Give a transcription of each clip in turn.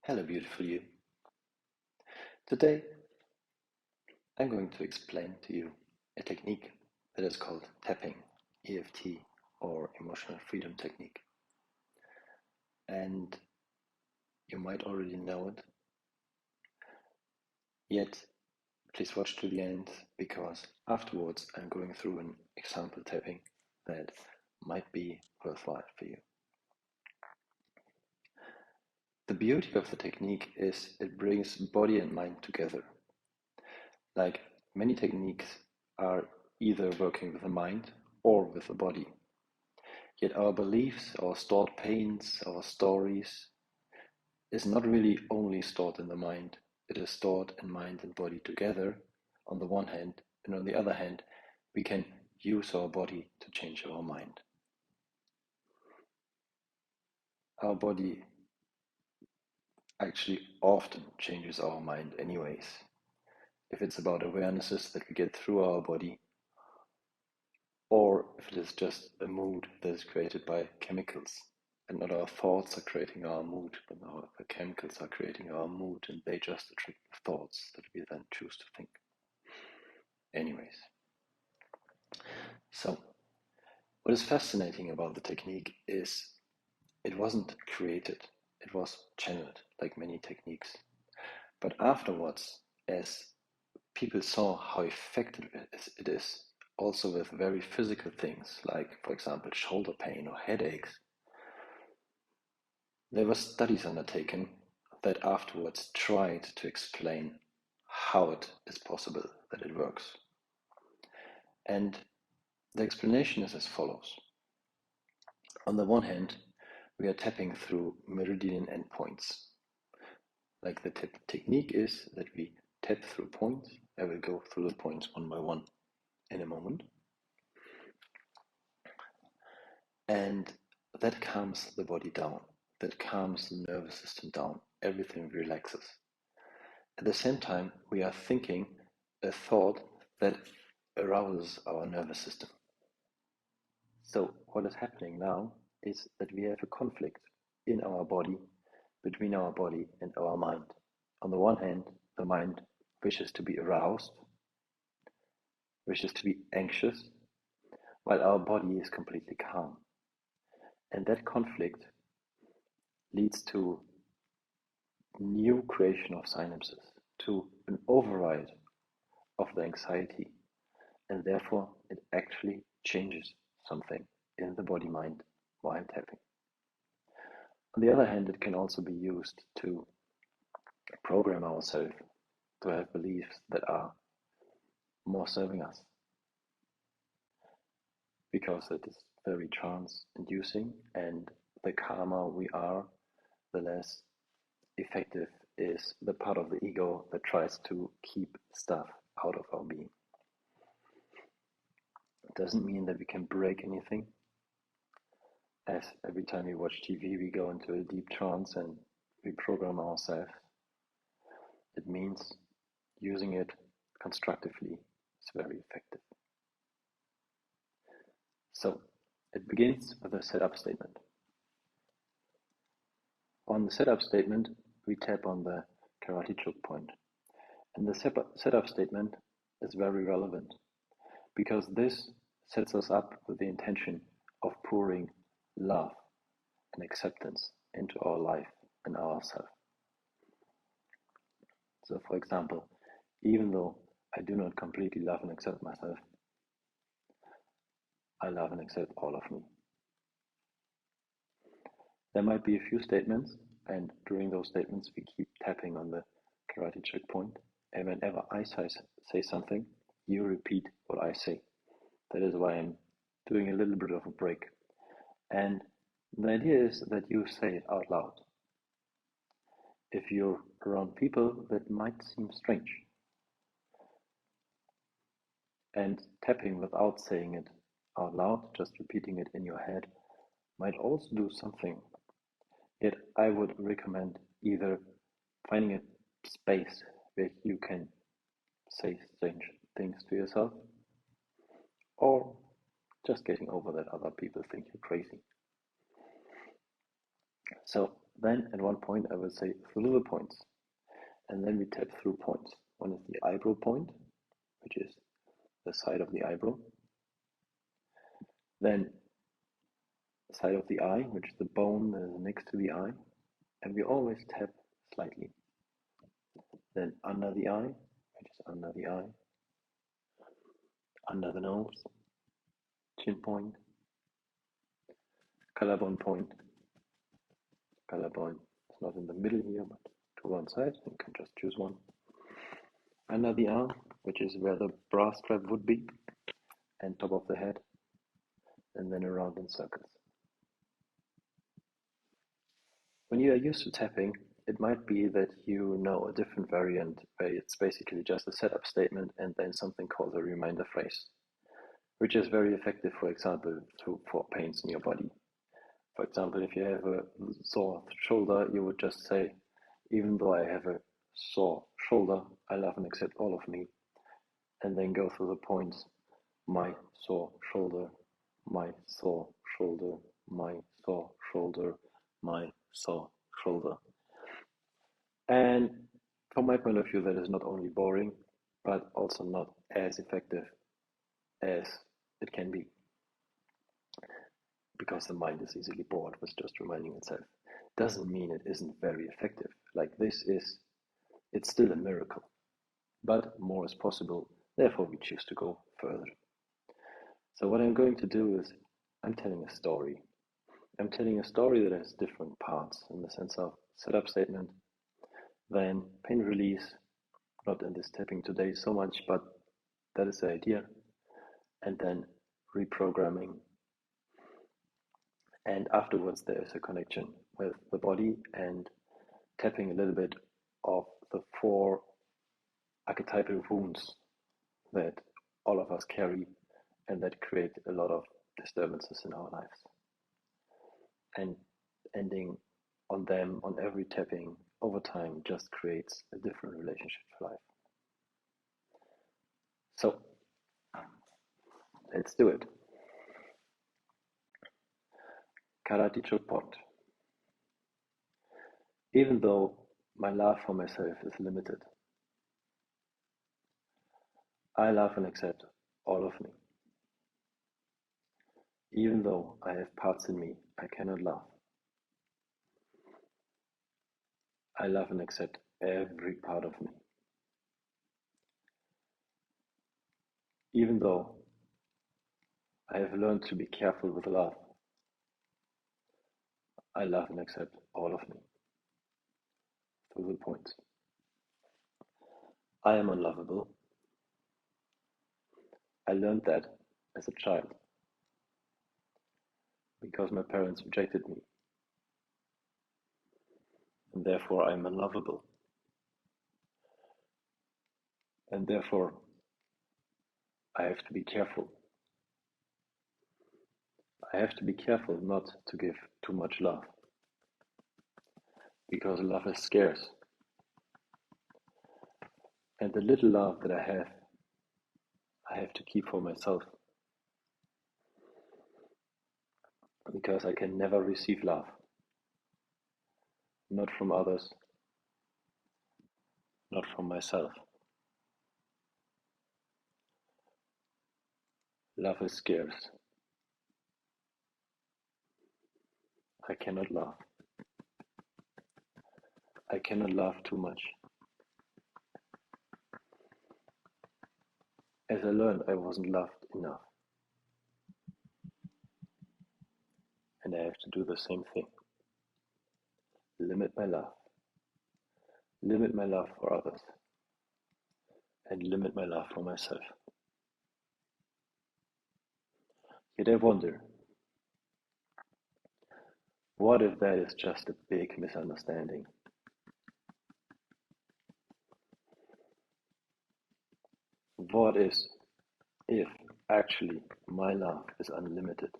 Hello, beautiful you. Today, I'm going to explain to you a technique that is called Tapping EFT or Emotional Freedom Technique. And you might already know it, yet please watch to the end because afterwards I'm going through an example tapping that might be worthwhile for you. The beauty of the technique is it brings body and mind together. Like many techniques are either working with the mind or with the body. Yet our beliefs, our stored pains, our stories is not really only stored in the mind. It is stored in mind and body together on the one hand, and on the other hand, we can use our body to change our mind. Our body actually often changes our mind anyways. If it's about awarenesses that we get through our body, or if it is just a mood that is created by chemicals, and not our thoughts are creating our mood, but the chemicals are creating our mood, and they just attract the thoughts that we then choose to think. Anyways, so what is fascinating about the technique is it wasn't created, it was channeled like many techniques. But afterwards, as people saw how effective it is, also with very physical things like, for example, shoulder pain or headaches, there were studies undertaken that afterwards tried to explain how it is possible that it works. And the explanation is as follows. On the one hand, we are tapping through Meridian endpoints. Like the technique is that we tap through points. I will go through the points one by one in a moment. And that calms the body down. That calms the nervous system down. Everything relaxes. At the same time, we are thinking a thought that arouses our nervous system. So what is happening now is that we have a conflict in our body, between our body and our mind. On the one hand, the mind wishes to be aroused, wishes to be anxious, while our body is completely calm. And that conflict leads to new creation of synapses, to an override of the anxiety, and therefore it actually changes something in the body-mind while tapping. On the other hand, it can also be used to program ourselves to have beliefs that are more serving us, because it is very trance-inducing, and the calmer we are, the less effective is the part of the ego that tries to keep stuff out of our being. It doesn't mean that we can break anything, as every time we watch TV we go into a deep trance and we program ourselves. It means using it constructively is very effective. So it begins with a setup statement. On the setup statement, we tap on the karate choke point. And the setup statement is very relevant because this sets us up with the intention of pouring love and acceptance into our life and ourselves. So, for example, even though I do not completely love and accept myself, I love and accept all of me. There might be a few statements, and during those statements, we keep tapping on the karate choke point. And whenever I say something, you repeat what I say. That is why I'm doing a little bit of a break. And the idea is that you say it out loud. If you're around people, that might seem strange. And tapping without saying it out loud, just repeating it in your head, might also do something. Yet I would recommend either finding a space where you can say strange things to yourself, or just getting over that other people think you're crazy. So Then at one point I will say through the points, and then we tap through points. One is the eyebrow point, which is the side of the eyebrow. Then the side of the eye, which is the bone that is next to the eye, and we always tap slightly. Then under the eye, which is under the eye, under the nose, chin point, collarbone point. Collarbone is not in the middle here, but to one side. You can just choose one. Under the arm, which is where the bra strap would be, and top of the head, and then around in circles. When you are used to tapping, it might be that you know a different variant where it's basically just a setup statement and then something called a reminder phrase, which is very effective, for example, for pains in your body. For example, if you have a sore shoulder, you would just say, even though I have a sore shoulder, I love and accept all of me, and then go through the points: my sore shoulder, my sore shoulder, my sore shoulder, my sore shoulder. And from my point of view, that is not only boring, but also not as effective as it can be, because the mind is easily bored with just reminding itself. Doesn't mean it isn't very effective. Like it's still a miracle, but more is possible. Therefore, we choose to go further. So what I'm going to do is I'm telling a story. I'm telling a story that has different parts in the sense of setup statement, then pain release, not in this tapping today so much, but that is the idea, and then reprogramming. And afterwards, there is a connection with the body and tapping a little bit of the 4 archetypal wounds that all of us carry and that create a lot of disturbances in our lives. And ending on them, on every tapping over time, just creates a different relationship to life. So, let's do it. Karate chop pot. Even though my love for myself is limited, I love and accept all of me. Even though I have parts in me I cannot love, I love and accept every part of me. Even though I have learned to be careful with love, I love and accept all of me. Through the points. I am unlovable. I learned that as a child because my parents rejected me, and therefore I am unlovable. And therefore I have to be careful. I have to be careful not to give too much love, because love is scarce. And the little love that I have to keep for myself, because I can never receive love, not from others, not from myself. Love is scarce. I cannot love. I cannot love too much. As I learned, I wasn't loved enough. And I have to do the same thing. Limit my love. Limit my love for others. And limit my love for myself. Yet I wonder, what if that is just a big misunderstanding? What is if actually my love is unlimited?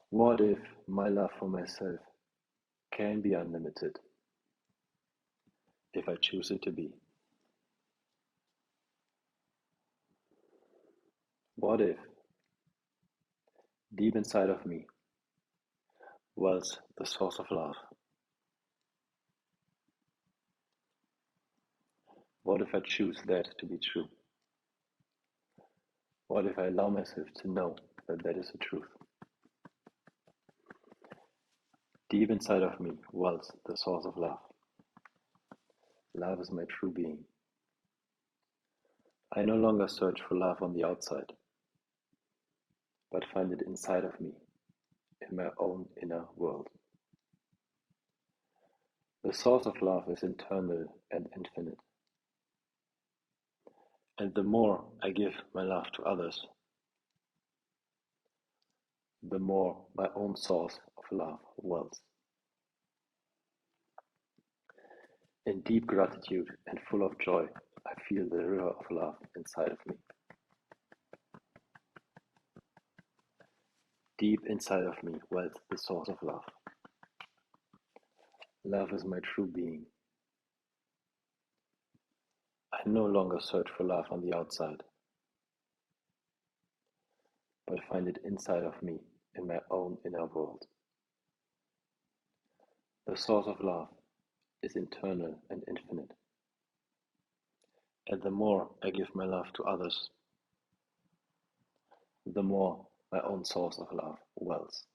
What if my love for myself can be unlimited if I choose it to be? What if deep inside of me wells the source of love. What if I choose that to be true? What if I allow myself to know that that is the truth? Deep inside of me wells the source of love. Love is my true being. I no longer search for love on the outside, but find it inside of me, in my own inner world. The source of love is internal and infinite. And the more I give my love to others, the more my own source of love wells. In deep gratitude and full of joy, I feel the river of love inside of me. Deep inside of me wells the source of love. Love is my true being. I no longer search for love on the outside, but find it inside of me, in my own inner world. The source of love is internal and infinite. And the more I give my love to others, the more my own source of love wells.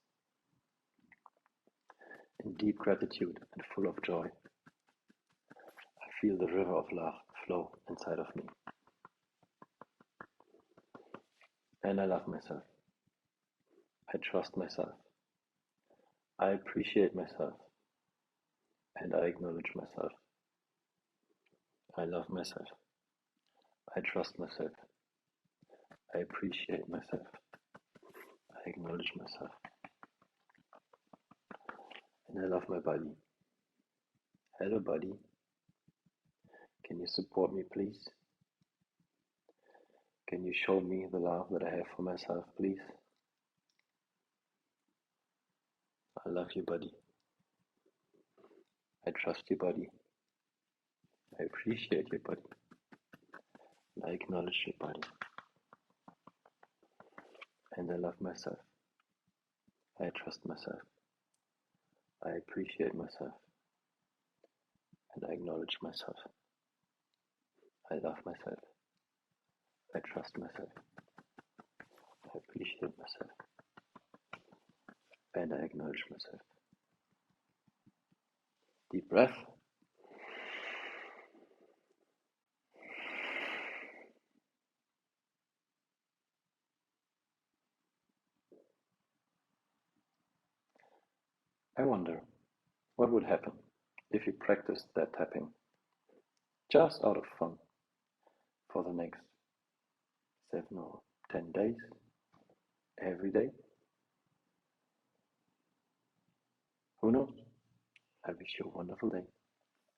In deep gratitude and full of joy, I feel the river of love flow inside of me. And I love myself. I trust myself. I appreciate myself. And I acknowledge myself. I love myself. I trust myself. I appreciate myself. I acknowledge myself. And I love my body. Hello, body. Can you support me, please? Can you show me the love that I have for myself, please? I love you, body. I trust you, body. I appreciate your body. And I acknowledge your body. And I love myself. I trust myself. I appreciate myself. And I acknowledge myself. I love myself. I trust myself. I appreciate myself. And I acknowledge myself. Deep breath. I wonder what would happen if you practiced that tapping just out of fun for the next 7 or 10 days, every day. Who knows? I wish you a wonderful day.